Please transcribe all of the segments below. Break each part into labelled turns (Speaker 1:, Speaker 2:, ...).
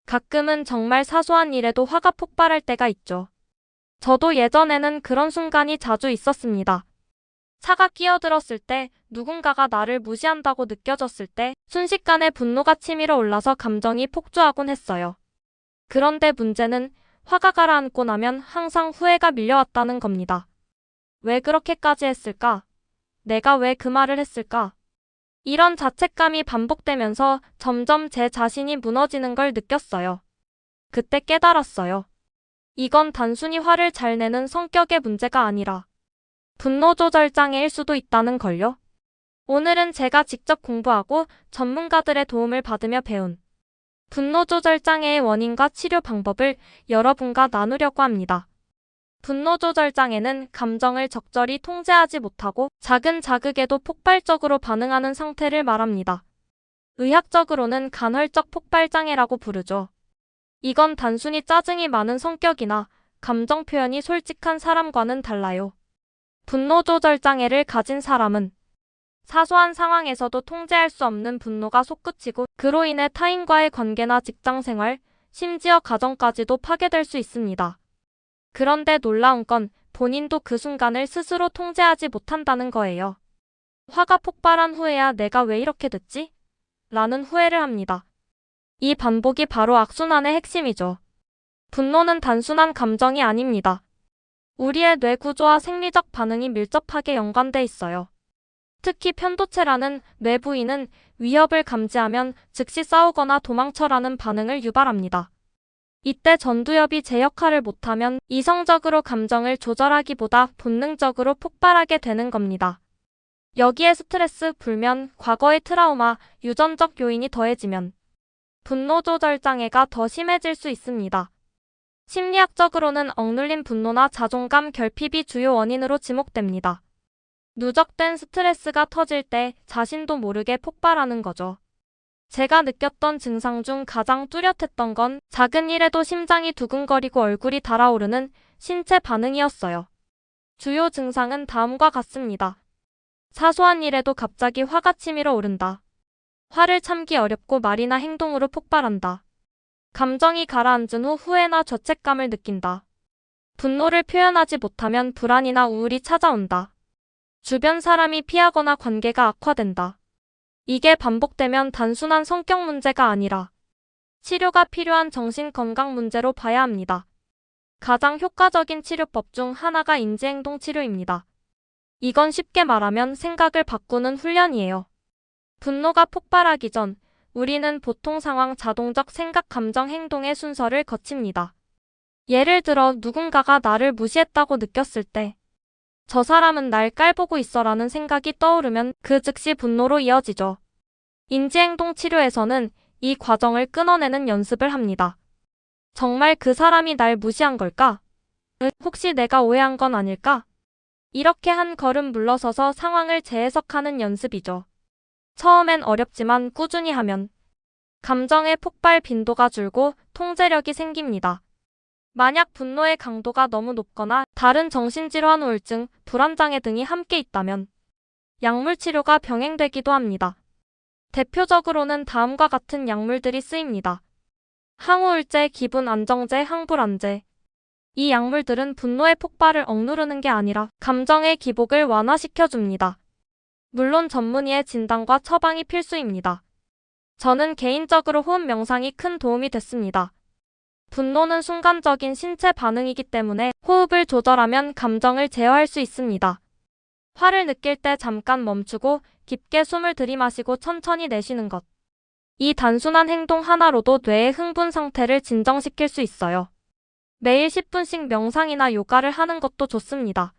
Speaker 1: 가끔은 정말 사소한 일에도 화가 폭발할 때가 있죠. 저도 예전에는 그런 순간이 자주 있었습니다. 차가 끼어들었을 때, 누군가가 나를 무시한다고 느껴졌을 때, 순식간에 분노가 치밀어 올라서 감정이 폭주하곤 했어요. 그런데 문제는 화가 가라앉고 나면 항상 후회가 밀려왔다는 겁니다. 왜 그렇게까지 했을까? 내가 왜 그 말을 했을까? 이런 자책감이 반복되면서 점점 제 자신이 무너지는 걸 느꼈어요. 그때 깨달았어요. 이건 단순히 화를 잘 내는 성격의 문제가 아니라 분노 조절 장애일 수도 있다는 걸요. 오늘은 제가 직접 공부하고 전문가들의 도움을 받으며 배운 분노 조절 장애의 원인과 치료 방법을 여러분과 나누려고 합니다. 분노 조절 장애는 감정을 적절히 통제하지 못하고 작은 자극에도 폭발적으로 반응하는 상태를 말합니다. 의학적으로는 간헐적 폭발 장애라고 부르죠. 이건 단순히 짜증이 많은 성격이나 감정 표현이 솔직한 사람과는 달라요. 분노 조절 장애를 가진 사람은 사소한 상황에서도 통제할 수 없는 분노가 솟구치고 그로 인해 타인과의 관계나 직장 생활, 심지어 가정까지도 파괴될 수 있습니다. 그런데 놀라운 건 본인도 그 순간을 스스로 통제하지 못한다는 거예요. 화가 폭발한 후에야 내가 왜 이렇게 됐지? 라는 후회를 합니다. 이 반복이 바로 악순환의 핵심이죠. 분노는 단순한 감정이 아닙니다. 우리의 뇌 구조와 생리적 반응이 밀접하게 연관돼 있어요. 특히 편도체라는 뇌 부위는 위협을 감지하면 즉시 싸우거나 도망쳐라는 반응을 유발합니다. 이때 전두엽이 제 역할을 못하면 이성적으로 감정을 조절하기보다 본능적으로 폭발하게 되는 겁니다. 여기에 스트레스, 불면, 과거의 트라우마, 유전적 요인이 더해지면 분노 조절 장애가 더 심해질 수 있습니다. 심리학적으로는 억눌린 분노나 자존감 결핍이 주요 원인으로 지목됩니다. 누적된 스트레스가 터질 때 자신도 모르게 폭발하는 거죠. 제가 느꼈던 증상 중 가장 뚜렷했던 건 작은 일에도 심장이 두근거리고 얼굴이 달아오르는 신체 반응이었어요. 주요 증상은 다음과 같습니다. 사소한 일에도 갑자기 화가 치밀어 오른다. 화를 참기 어렵고 말이나 행동으로 폭발한다. 감정이 가라앉은 후 후회나 죄책감을 느낀다. 분노를 표현하지 못하면 불안이나 우울이 찾아온다. 주변 사람이 피하거나 관계가 악화된다. 이게 반복되면 단순한 성격 문제가 아니라 치료가 필요한 정신건강 문제로 봐야 합니다. 가장 효과적인 치료법 중 하나가 인지행동 치료입니다. 이건 쉽게 말하면 생각을 바꾸는 훈련이에요. 분노가 폭발하기 전 우리는 보통 상황, 자동적 생각, 감정, 행동의 순서를 거칩니다. 예를 들어 누군가가 나를 무시했다고 느꼈을 때 저 사람은 날 깔보고 있어라는 생각이 떠오르면 그 즉시 분노로 이어지죠. 인지행동 치료에서는 이 과정을 끊어내는 연습을 합니다. 정말 그 사람이 날 무시한 걸까? 혹시 내가 오해한 건 아닐까? 이렇게 한 걸음 물러서서 상황을 재해석하는 연습이죠. 처음엔 어렵지만 꾸준히 하면 감정의 폭발 빈도가 줄고 통제력이 생깁니다. 만약 분노의 강도가 너무 높거나 다른 정신질환, 우울증, 불안장애 등이 함께 있다면 약물 치료가 병행되기도 합니다. 대표적으로는 다음과 같은 약물들이 쓰입니다. 항우울제, 기분 안정제, 항불안제. 이 약물들은 분노의 폭발을 억누르는 게 아니라 감정의 기복을 완화시켜줍니다. 물론 전문의의 진단과 처방이 필수입니다. 저는 개인적으로 호흡 명상이 큰 도움이 됐습니다. 분노는 순간적인 신체 반응이기 때문에 호흡을 조절하면 감정을 제어할 수 있습니다. 화를 느낄 때 잠깐 멈추고 깊게 숨을 들이마시고 천천히 내쉬는 것. 이 단순한 행동 하나로도 뇌의 흥분 상태를 진정시킬 수 있어요. 매일 10분씩 명상이나 요가를 하는 것도 좋습니다.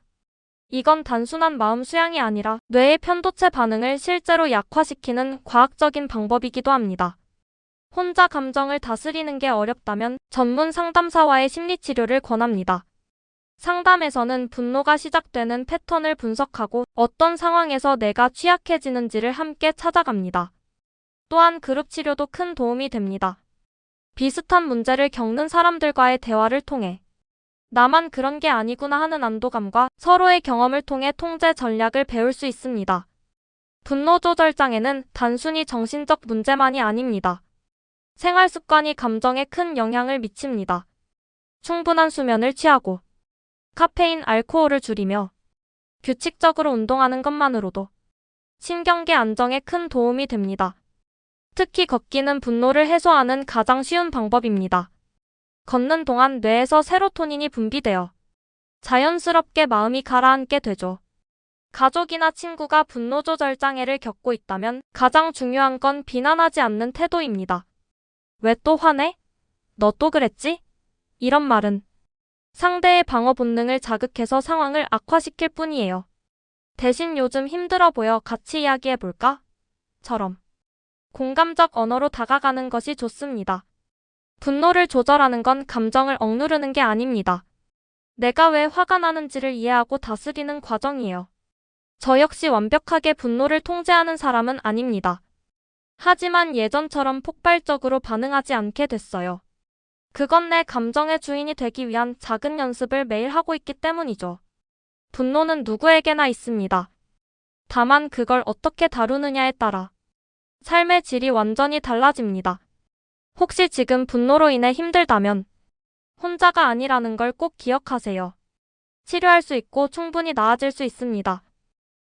Speaker 1: 이건 단순한 마음 수양이 아니라 뇌의 편도체 반응을 실제로 약화시키는 과학적인 방법이기도 합니다. 혼자 감정을 다스리는 게 어렵다면 전문 상담사와의 심리치료를 권합니다. 상담에서는 분노가 시작되는 패턴을 분석하고 어떤 상황에서 내가 취약해지는지를 함께 찾아갑니다. 또한 그룹 치료도 큰 도움이 됩니다. 비슷한 문제를 겪는 사람들과의 대화를 통해 나만 그런 게 아니구나 하는 안도감과 서로의 경험을 통해 통제 전략을 배울 수 있습니다. 분노 조절 장애는 단순히 정신적 문제만이 아닙니다. 생활 습관이 감정에 큰 영향을 미칩니다. 충분한 수면을 취하고 카페인, 알코올을 줄이며 규칙적으로 운동하는 것만으로도 신경계 안정에 큰 도움이 됩니다. 특히 걷기는 분노를 해소하는 가장 쉬운 방법입니다. 걷는 동안 뇌에서 세로토닌이 분비되어 자연스럽게 마음이 가라앉게 되죠. 가족이나 친구가 분노 조절 장애를 겪고 있다면 가장 중요한 건 비난하지 않는 태도입니다. 왜 또 화내? 너 또 그랬지? 이런 말은 상대의 방어 본능을 자극해서 상황을 악화시킬 뿐이에요. 대신 요즘 힘들어 보여 같이 이야기해볼까? 처럼 공감적 언어로 다가가는 것이 좋습니다. 분노를 조절하는 건 감정을 억누르는 게 아닙니다. 내가 왜 화가 나는지를 이해하고 다스리는 과정이에요. 저 역시 완벽하게 분노를 통제하는 사람은 아닙니다. 하지만 예전처럼 폭발적으로 반응하지 않게 됐어요. 그건 내 감정의 주인이 되기 위한 작은 연습을 매일 하고 있기 때문이죠. 분노는 누구에게나 있습니다. 다만 그걸 어떻게 다루느냐에 따라 삶의 질이 완전히 달라집니다. 혹시 지금 분노로 인해 힘들다면 혼자가 아니라는 걸 꼭 기억하세요. 치료할 수 있고 충분히 나아질 수 있습니다.